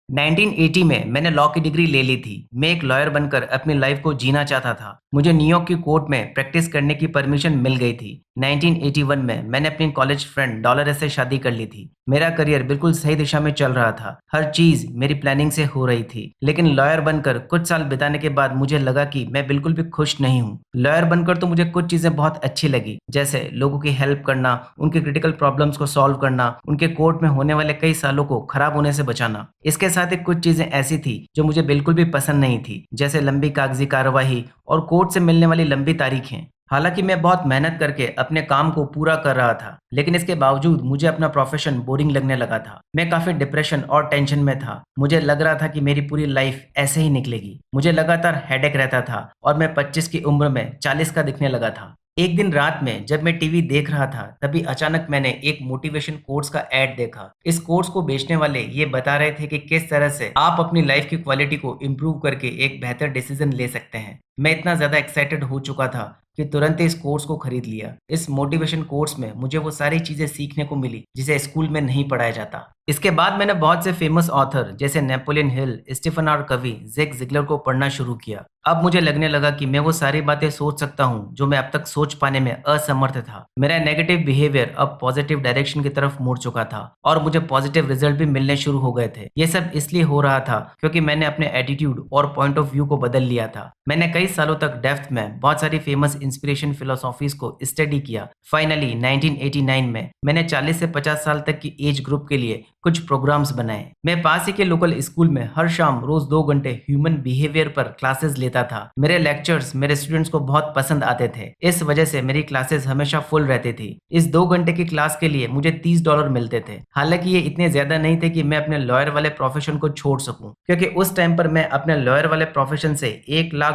1980 में मैंने लॉ की डिग्री ले ली थी। मैं एक लॉयर बनकर अपनी लाइफ को जीना चाहता था। मुझे न्यूयॉर्क की कोर्ट में प्रैक्टिस करने की परमिशन मिल गई थी। 1981 में मैंने अपनी कॉलेज फ्रेंड डॉलरेस से शादी कर ली थी। मेरा करियर बिल्कुल सही दिशा में चल रहा था। हर चीज मेरी प्लानिंग से हो रही थी। लेकिन लॉयर बनकर कुछ साल बिताने के बाद मुझे लगा कि मैं बिल्कुल भी खुश नहीं हूँ। लॉयर बनकर तो मुझे कुछ चीजें बहुत अच्छी लगी, जैसे लोगों की हेल्प करना, उनके क्रिटिकल प्रॉब्लम्स को सॉल्व करना, उनके कोर्ट में होने वाले कई सालों को खराब होने से बचाना। इसके साथ ही कुछ चीजें ऐसी थी जो मुझे बिल्कुल भी पसंद नहीं थी, जैसे लंबी कागजी कार्यवाही और कोर्ट से मिलने वाली लंबी तारीखें। हालांकि मैं बहुत मेहनत करके अपने काम को पूरा कर रहा था, लेकिन इसके बावजूद मुझे अपना प्रोफेशन बोरिंग लगने लगा था। मैं काफी डिप्रेशन और टेंशन में था। मुझे लग रहा था कि मेरी पूरी लाइफ ऐसे ही निकलेगी। मुझे लगातार हेडेक रहता था और मैं 25 की उम्र में 40 का दिखने लगा था। एक दिन रात में जब मैं टीवी देख रहा था, तभी अचानक मैंने एक मोटिवेशन कोर्स का एड देखा। इस कोर्स को बेचने वाले ये बता रहे थे कि किस तरह से आप अपनी लाइफ की क्वालिटी को इम्प्रूव करके एक बेहतर डिसीजन ले सकते हैं। मैं इतना ज्यादा एक्साइटेड हो चुका था कि तुरंत ही इस कोर्स को खरीद लिया। इस मोटिवेशन कोर्स में मुझे वो सारी चीजें सीखने को मिली जिसे स्कूल में नहीं पढ़ाया जाता। इसके बाद मैंने बहुत से फेमस ऑथर जैसे नेपोलियन हिल, स्टीफन आर कवी, ज़िग ज़िगलर को पढ़ना शुरू किया। अब मुझे लगने लगा कि मैं वो सारी बातें सोच सकता हूँ जो मैं अब तक सोच पाने में असमर्थ था। मेरा नेगेटिव बिहेवियर अब पॉजिटिव डायरेक्शन की तरफ मुड़ चुका था और मुझे पॉजिटिव रिजल्ट भी मिलने शुरू हो गए थे। ये सब इसलिए हो रहा था क्योंकि मैंने अपने एटीट्यूड और पॉइंट ऑफ व्यू को बदल लिया था। मैंने कई सालों तक डेप्थ में बहुत सारी फेमस इंस्पिरेशन फिलोसॉफीज को स्टडी किया। फाइनली 1989 में मैंने 40 से 50 साल तक की एज ग्रुप के लिए कुछ प्रोग्राम्स बनाए। मैं पास ही के लोकल स्कूल में हर शाम रोज 2 घंटे ह्यूमन बिहेवियर पर क्लासेस लेता था। मेरे लेक्चर्स मेरे स्टूडेंट्स को बहुत पसंद आते थे। इस वजह से मेरी क्लासेस हमेशा फुल रहती थी। इस 2 घंटे की क्लास के लिए मुझे $30 मिलते थे। हालांकि ये इतने ज्यादा नहीं थे कि मैं अपने लॉयर वाले प्रोफेशन को छोड़ सकूं, क्योंकि उस टाइम पर मैं अपने लॉयर वाले प्रोफेशन से $1 लाख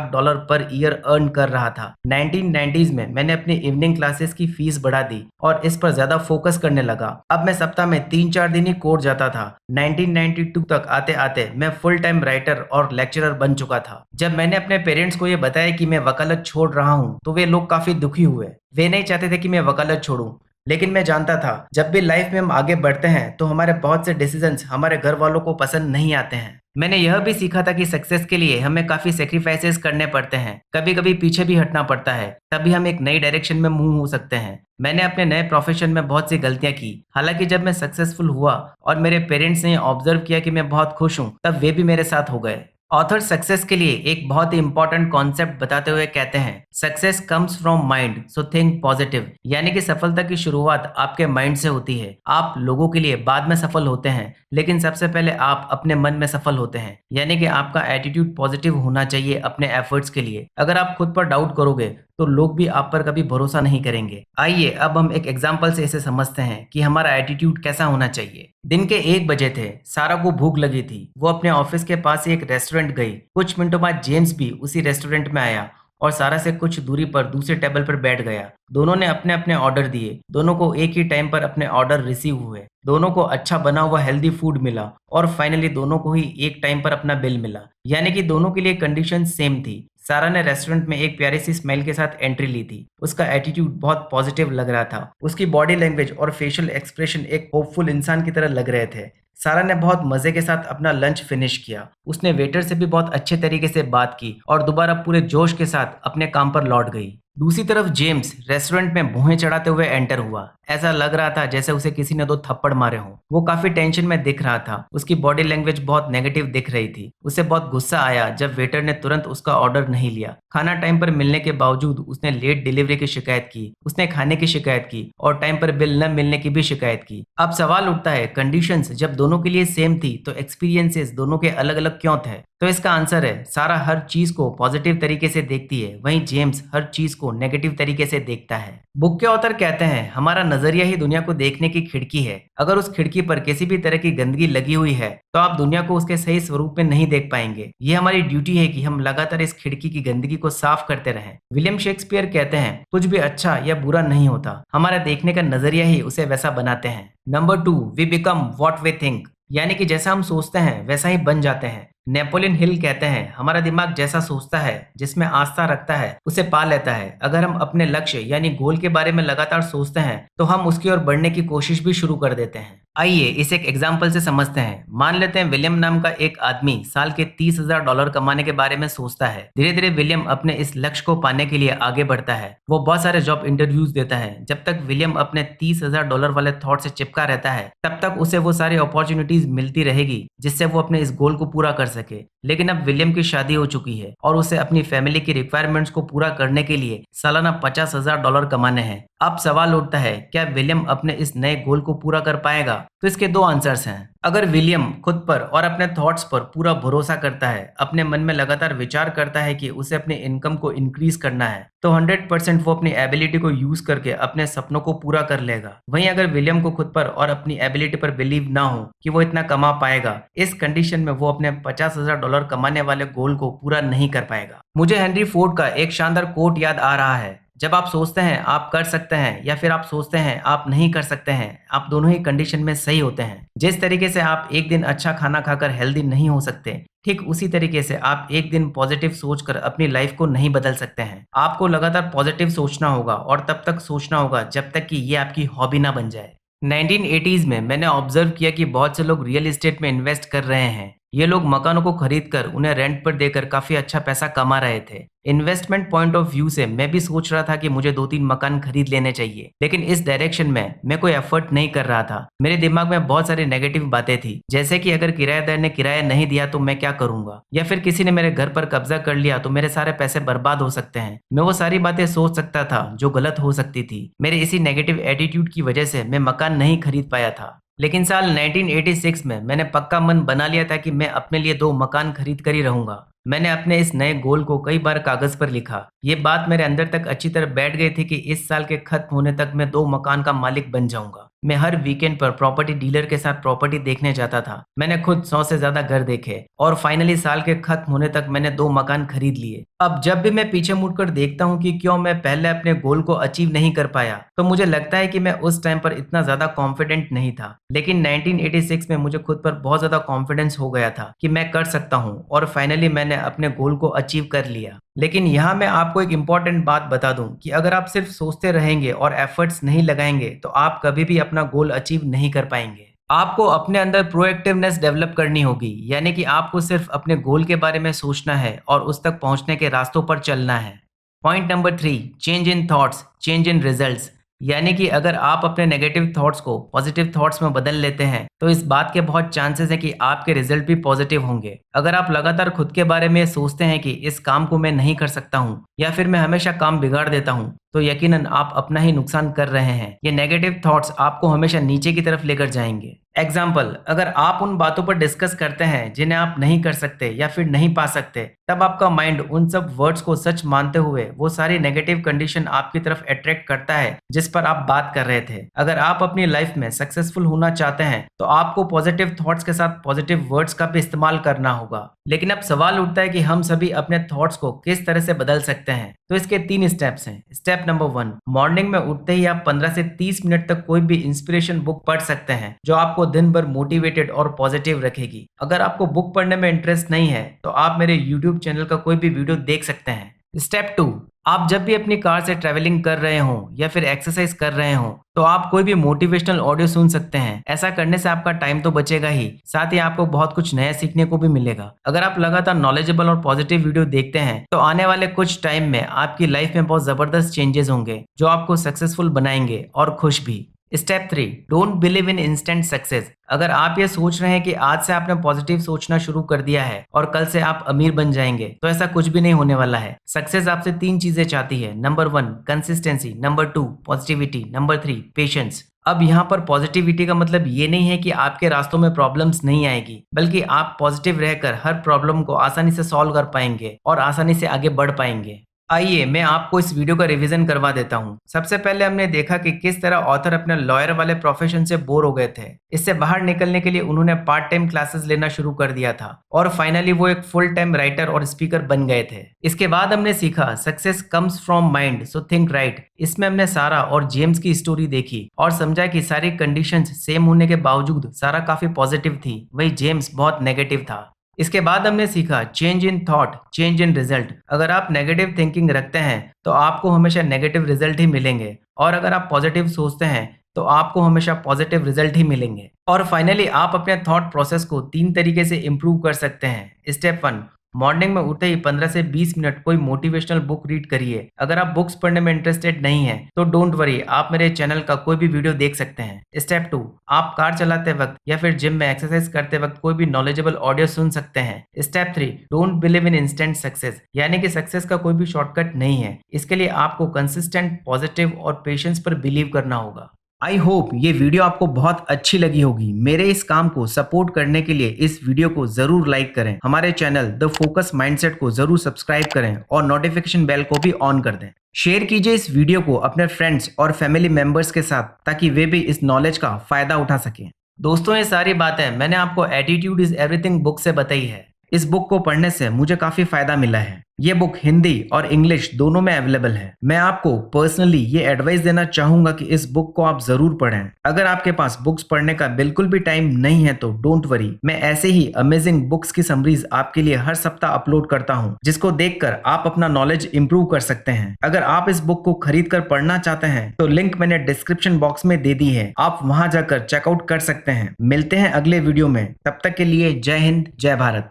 पर ईयर अर्न कर रहा था। 1990s में मैंने अपनी इवनिंग क्लासेस की फीस बढ़ा दी और इस पर ज्यादा फोकस करने लगा। अब मैं सप्ताह में 3-4 दिन ही कोर्ट जाता था। 1992 तक आते आते मैं फुल टाइम राइटर और लेक्चरर बन चुका था। जब मैंने अपने पेरेंट्स को ये बताया कि मैं वकालत छोड़ रहा हूँ, तो वे लोग काफी दुखी हुए। वे नहीं चाहते थे कि मैं वकालत छोड़ूं, लेकिन मैं जानता था जब भी लाइफ में हम आगे बढ़ते हैं तो हमारे बहुत से डिसीजंस हमारे घर वालों को पसंद नहीं आते हैं। मैंने यह भी सीखा था कि सक्सेस के लिए हमें काफी सेक्रीफाइसेस करने पड़ते हैं। कभी कभी पीछे भी हटना पड़ता है, तभी हम एक नई डायरेक्शन में मूव हो सकते हैं। मैंने अपने नए प्रोफेशन में बहुत सी गलतियां की। हालांकि जब मैं सक्सेसफुल हुआ और मेरे पेरेंट्स ने ऑब्जर्व किया कि मैं बहुत खुश हूं, तब वे भी मेरे साथ हो गए। ऑथर सक्सेस के लिए एक बहुत ही इंपॉर्टेंट कॉन्सेप्ट बताते हुए कहते हैं, success comes from mind, so think positive. यानी कि सफलता की शुरुआत आपके माइंड से होती है। आप लोगों के लिए बाद में सफल होते हैं, लेकिन सबसे पहले आप अपने मन में सफल होते हैं। यानी कि आपका एटीट्यूड पॉजिटिव होना चाहिए अपने एफर्ट्स के लिए। अगर आप खुद पर डाउट करोगे तो लोग भी आप पर कभी भरोसा नहीं करेंगे। आइए अब हम एक एग्जाम्पल से इसे समझते हैं कि हमारा एटीट्यूड कैसा होना चाहिए। दिन के 1 बजे थे। सारा को भूख लगी थी। वो अपने ऑफिस के पास ही एक रेस्टोरेंट गई। कुछ मिनटों बाद जेम्स भी उसी रेस्टोरेंट में आया और सारा से कुछ दूरी पर दूसरे टेबल पर बैठ गया। दोनों ने अपने अपने ऑर्डर दिए। दोनों को एक ही टाइम पर अपने ऑर्डर रिसीव हुए। दोनों को अच्छा बना हुआ हेल्दी फूड मिला और फाइनली दोनों को ही एक टाइम पर अपना बिल मिला। यानी कि दोनों के लिए कंडीशन सेम थी। सारा ने रेस्टोरेंट में एक प्यारी सी स्माइल के साथ एंट्री ली थी। उसका एटीट्यूड बहुत पॉजिटिव लग रहा था। उसकी बॉडी लैंग्वेज और फेशियल एक्सप्रेशन एक होपफुल इंसान की तरह लग रहे थे। सारा ने बहुत मजे के साथ अपना लंच फिनिश किया। उसने वेटर से भी बहुत अच्छे तरीके से बात की और दोबारा पूरे जोश के साथ अपने काम पर लौट गई। दूसरी तरफ जेम्स रेस्टोरेंट में भौहें चढ़ाते हुए एंटर हुआ। ऐसा लग रहा था जैसे उसे किसी ने 2 थप्पड़ मारे हों। वो काफी टेंशन में दिख रहा था। उसकी बॉडी लैंग्वेज बहुत नेगेटिव दिख रही थी। उसे बहुत गुस्सा आया जब वेटर ने तुरंत उसका ऑर्डर नहीं लिया। खाना टाइम पर मिलने के बावजूद उसने लेट डिलीवरी की शिकायत की। उसने खाने की शिकायत की और टाइम पर बिल न मिलने की भी शिकायत की। अब सवाल उठता है, कंडीशंस जब दोनों के लिए सेम थी तो एक्सपीरियंसेस दोनों के अलग अलग क्यों थे? तो इसका आंसर है, सारा हर चीज को पॉजिटिव तरीके से देखती है, वहीं जेम्स हर चीज को नेगेटिव तरीके से देखता है। बुक के ऑथर कहते हैं, हमारा नजरिया ही दुनिया को देखने की खिड़की है। अगर उस खिड़की पर किसी भी तरह की गंदगी लगी हुई है तो आप दुनिया को उसके सही स्वरूप में नहीं देख पाएंगे। ये हमारी ड्यूटी है कि हम लगातार इस खिड़की की गंदगी को साफ करते रहें। विलियम शेक्सपियर कहते हैं, कुछ भी अच्छा या बुरा नहीं होता, हमारा देखने का नजरिया ही उसे वैसा बनाते हैं। Number 2, we become what we think. यानी कि जैसा हम सोचते हैं वैसा ही बन जाते हैं। नेपोलियन हिल कहते हैं, हमारा दिमाग जैसा सोचता है, जिसमें आस्था रखता है, उसे पा लेता है। अगर हम अपने लक्ष्य यानी गोल के बारे में लगातार सोचते हैं तो हम उसकी ओर बढ़ने की कोशिश भी शुरू कर देते हैं। आइए इसे एक एग्जाम्पल से समझते हैं। मान लेते हैं विलियम नाम का एक आदमी साल के $30,000 कमाने के बारे में सोचता है। धीरे धीरे विलियम अपने इस लक्ष्य को पाने के लिए आगे बढ़ता है। वो बहुत सारे जॉब इंटरव्यूज देता है। जब तक विलियम अपने $30,000 वाले थॉट से चिपका रहता है, तब तक उसे वो सारी अपॉर्चुनिटीज मिलती रहेगी जिससे वो अपने इस गोल को पूरा कर सके। लेकिन अब विलियम की शादी हो चुकी है और उसे अपनी फैमिली की रिक्वायरमेंट्स को पूरा करने के लिए सालाना $50,000 कमाने हैं। अब सवाल उठता है, क्या विलियम अपने इस नए गोल को पूरा कर पाएगा? तो इसके दो आंसर्स हैं। अगर विलियम खुद पर और अपने थॉट्स पर पूरा भरोसा करता है, अपने मन में लगातार विचार करता है कि उसे अपने इनकम को इंक्रीज करना है, तो 100% वो अपनी एबिलिटी को यूज करके अपने सपनों को पूरा कर लेगा। वहीं अगर विलियम को खुद पर और अपनी एबिलिटी पर बिलीव ना हो कि वो इतना कमा पाएगा, इस कंडीशन में वो अपने $50,000 कमाने वाले गोल को पूरा नहीं कर पाएगा। मुझे हेनरी फोर्ड का एक शानदार कोट याद आ रहा है, जब आप सोचते हैं आप कर सकते हैं या फिर आप सोचते हैं आप नहीं कर सकते हैं, आप दोनों ही कंडीशन में सही होते हैं। जिस तरीके से आप एक दिन अच्छा खाना खाकर हेल्दी नहीं हो सकते, ठीक उसी तरीके से आप एक दिन पॉजिटिव सोचकर अपनी लाइफ को नहीं बदल सकते हैं। आपको लगातार पॉजिटिव सोचना होगा और तब तक सोचना होगा जब तक कि ये आपकी हॉबी ना बन जाए। 1980s में मैंने ऑब्जर्व किया कि बहुत से लोग रियल एस्टेट में इन्वेस्ट कर रहे हैं। ये लोग मकानों को खरीदकर उन्हें रेंट पर देकर काफी अच्छा पैसा कमा रहे थे। इन्वेस्टमेंट पॉइंट ऑफ व्यू से मैं भी सोच रहा था कि मुझे 2-3 मकान खरीद लेने चाहिए, लेकिन इस डायरेक्शन में मैं कोई एफर्ट नहीं कर रहा था। मेरे दिमाग में बहुत सारी नेगेटिव बातें थी, जैसे कि अगर किराएदार ने किराया नहीं दिया तो मैं क्या करूंगा, या फिर किसी ने मेरे घर पर कब्जा कर लिया तो मेरे सारे पैसे बर्बाद हो सकते हैं। मैं वो सारी बातें सोच सकता था जो गलत हो सकती थी। मेरे इसी नेगेटिव एटीट्यूड की वजह से मैं मकान नहीं खरीद पाया था। लेकिन साल 1986 में मैंने पक्का मन बना लिया था कि मैं अपने लिए 2 मकान खरीद कर ही रहूंगा। मैंने अपने इस नए गोल को कई बार कागज पर लिखा। ये बात मेरे अंदर तक अच्छी तरह बैठ गई थी कि इस साल के खत्म होने तक मैं 2 मकान का मालिक बन जाऊंगा। मैं हर वीकेंड पर प्रॉपर्टी डीलर के साथ प्रॉपर्टी देखने जाता था। मैंने खुद 100 से ज्यादा घर देखे और फाइनली साल के खत्म होने तक मैंने 2 मकान खरीद लिए। अब जब भी मैं पीछे मुड़कर देखता हूँ कि क्यों मैं पहले अपने गोल को अचीव नहीं कर पाया, तो मुझे लगता है कि मैं उस टाइम पर इतना ज्यादा कॉन्फिडेंट नहीं था। लेकिन 1986 में मुझे खुद पर बहुत ज्यादा कॉन्फिडेंस हो गया था कि मैं कर सकता हूँ और फाइनली मैंने अपने गोल को अचीव कर लिया। लेकिन यहाँ मैं आपको एक इम्पॉर्टेंट बात बता दूं कि अगर आप सिर्फ सोचते रहेंगे और एफर्ट्स नहीं लगाएंगे तो आप कभी भी अपना गोल अचीव नहीं कर पाएंगे। आपको अपने अंदर प्रोएक्टिवनेस डेवलप करनी होगी, यानी कि आपको सिर्फ अपने गोल के बारे में सोचना है और उस तक पहुंचने के रास्तों पर चलना है। Point number 3, change in thoughts, change in results. यानी कि अगर आप अपने नेगेटिव थॉट्स को पॉजिटिव थॉट्स में बदल लेते हैं तो इस बात के बहुत चांसेस हैं कि आपके रिजल्ट भी पॉजिटिव होंगे। अगर आप लगातार खुद के बारे में सोचते हैं कि इस काम को मैं नहीं कर सकता हूँ या फिर मैं हमेशा काम बिगाड़ देता हूँ, तो यकीनन आप अपना ही नुकसान कर रहे हैं। ये नेगेटिव थॉट्स आपको हमेशा नीचे की तरफ लेकर जाएंगे। एग्जाम्पल, अगर आप उन बातों पर डिस्कस करते हैं जिन्हें आप नहीं कर सकते या फिर नहीं पा सकते, तब आपका माइंड उन सब वर्ड्स को सच मानते हुए वो सारी नेगेटिव कंडीशन आपकी तरफ अट्रैक्ट करता है जिस पर आप बात कर रहे थे। अगर आप अपनी लाइफ में सक्सेसफुल होना चाहते हैं तो आपको पॉजिटिव थॉट्स के साथ पॉजिटिव वर्ड्स का भी इस्तेमाल करना होगा। लेकिन अब सवाल उठता है कि हम सभी अपने थॉट्स को किस तरह से बदल सकते हैं। तो इसके 3 स्टेप्स हैं। स्टेप नंबर 1, मॉर्निंग में उठते ही आप 15 से 30 मिनट तक कोई भी इंस्पिरेशन बुक पढ़ सकते हैं जो आपको दिन भर मोटिवेटेड और पॉजिटिव रखेगी। अगर आपको बुक पढ़ने में इंटरेस्ट नहीं है तो आप मेरे यूट्यूब चैनल का कोई भी वीडियो देख सकते हैं। स्टेप 2, आप जब भी अपनी कार से ट्रैवलिंग कर रहे हो या फिर एक्सरसाइज कर रहे हो तो आप कोई भी मोटिवेशनल ऑडियो सुन सकते हैं। ऐसा करने से आपका टाइम तो बचेगा ही, साथ ही आपको बहुत कुछ नया सीखने को भी मिलेगा। अगर आप लगातार नॉलेजेबल और पॉजिटिव वीडियो देखते हैं तो आने वाले कुछ टाइम में आपकी लाइफ में बहुत जबरदस्त चेंजेस होंगे जो आपको सक्सेसफुल बनाएंगे और खुश भी। Step 3, don't believe in instant success. अगर आप ये सोच रहे हैं कि आज से आपने पॉजिटिव सोचना शुरू कर दिया है और कल से आप अमीर बन जाएंगे, तो ऐसा कुछ भी नहीं होने वाला है। सक्सेस आपसे 3 चीजें चाहती है। Number 1, consistency, number 2, positivity, number 3, patience. अब यहाँ पर पॉजिटिविटी का मतलब ये नहीं है कि आपके रास्तों में प्रॉब्लम्स नहीं आएगी, बल्कि आप पॉजिटिव रहकर हर प्रॉब्लम को आसानी से सॉल्व कर पाएंगे और आसानी से आगे बढ़ पाएंगे। आइए मैं आपको इस वीडियो का रिवीजन करवा देता हूँ। सबसे पहले हमने देखा कि किस तरह ऑथर अपने लॉयर वाले प्रोफेशन से बोर हो गए थे। इससे बाहर निकलने के लिए उन्होंने पार्ट टाइम क्लासेस लेना शुरू कर दिया था और फाइनली वो एक फुल टाइम राइटर और स्पीकर बन गए थे। इसके बाद हमने सीखा success comes from mind, so think right. इसमें हमने सारा और जेम्स की स्टोरी देखी और समझा कि सारी कंडीशंस सेम होने के बावजूद सारा काफी पॉजिटिव थी, वही जेम्स बहुत नेगेटिव था। इसके बाद हमने सीखा change in thought, change in result. अगर आप नेगेटिव थिंकिंग रखते हैं तो आपको हमेशा नेगेटिव रिजल्ट ही मिलेंगे और अगर आप पॉजिटिव सोचते हैं तो आपको हमेशा पॉजिटिव रिजल्ट ही मिलेंगे। और फाइनली आप अपने थॉट प्रोसेस को 3 तरीके से इम्प्रूव कर सकते हैं। स्टेप 1, मॉर्निंग में उठते ही 15 से 20 मिनट कोई मोटिवेशनल बुक रीड करिए। अगर आप बुक्स पढ़ने में इंटरेस्टेड नहीं हैं, तो डोंट वरी, आप मेरे चैनल का कोई भी वीडियो देख सकते हैं। स्टेप 2, आप कार चलाते वक्त या फिर जिम में एक्सरसाइज करते वक्त कोई भी नॉलेजेबल ऑडियो सुन सकते हैं। Step 3, don't believe in instant success, यानी कि सक्सेस का कोई भी शॉर्टकट नहीं है। इसके लिए आपको कंसिस्टेंट, पॉजिटिव और पेशेंस पर बिलीव करना होगा। आई होप ये वीडियो आपको बहुत अच्छी लगी होगी। मेरे इस काम को सपोर्ट करने के लिए इस वीडियो को जरूर लाइक करें, हमारे चैनल द फोकस माइंडसेट को जरूर सब्सक्राइब करें और नोटिफिकेशन बेल को भी ऑन कर दें। शेयर कीजिए इस वीडियो को अपने फ्रेंड्स और फैमिली मेंबर्स के साथ, ताकि वे भी इस नॉलेज का फायदा उठा सकें। दोस्तों, ये सारी बातें मैंने आपको एटीट्यूड इज एवरीथिंग बुक से बताई है। इस बुक को पढ़ने से मुझे काफी फायदा मिला है। ये बुक हिंदी और इंग्लिश दोनों में अवेलेबल है। मैं आपको पर्सनली ये एडवाइस देना चाहूंगा कि इस बुक को आप जरूर पढ़ें। अगर आपके पास बुक्स पढ़ने का बिल्कुल भी टाइम नहीं है तो डोंट वरी, मैं ऐसे ही अमेजिंग बुक्स की समरीज आपके लिए हर सप्ताह अपलोड करता हूं, जिसको देखकर आप अपना नॉलेज इंप्रूव कर सकते हैं। अगर आप इस बुक को खरीद कर पढ़ना चाहते हैं तो लिंक मैंने डिस्क्रिप्शन बॉक्स में दे दी है, आप वहां जाकर चेकआउट कर सकते हैं। मिलते हैं अगले वीडियो में, तब तक के लिए जय हिंद, जय भारत।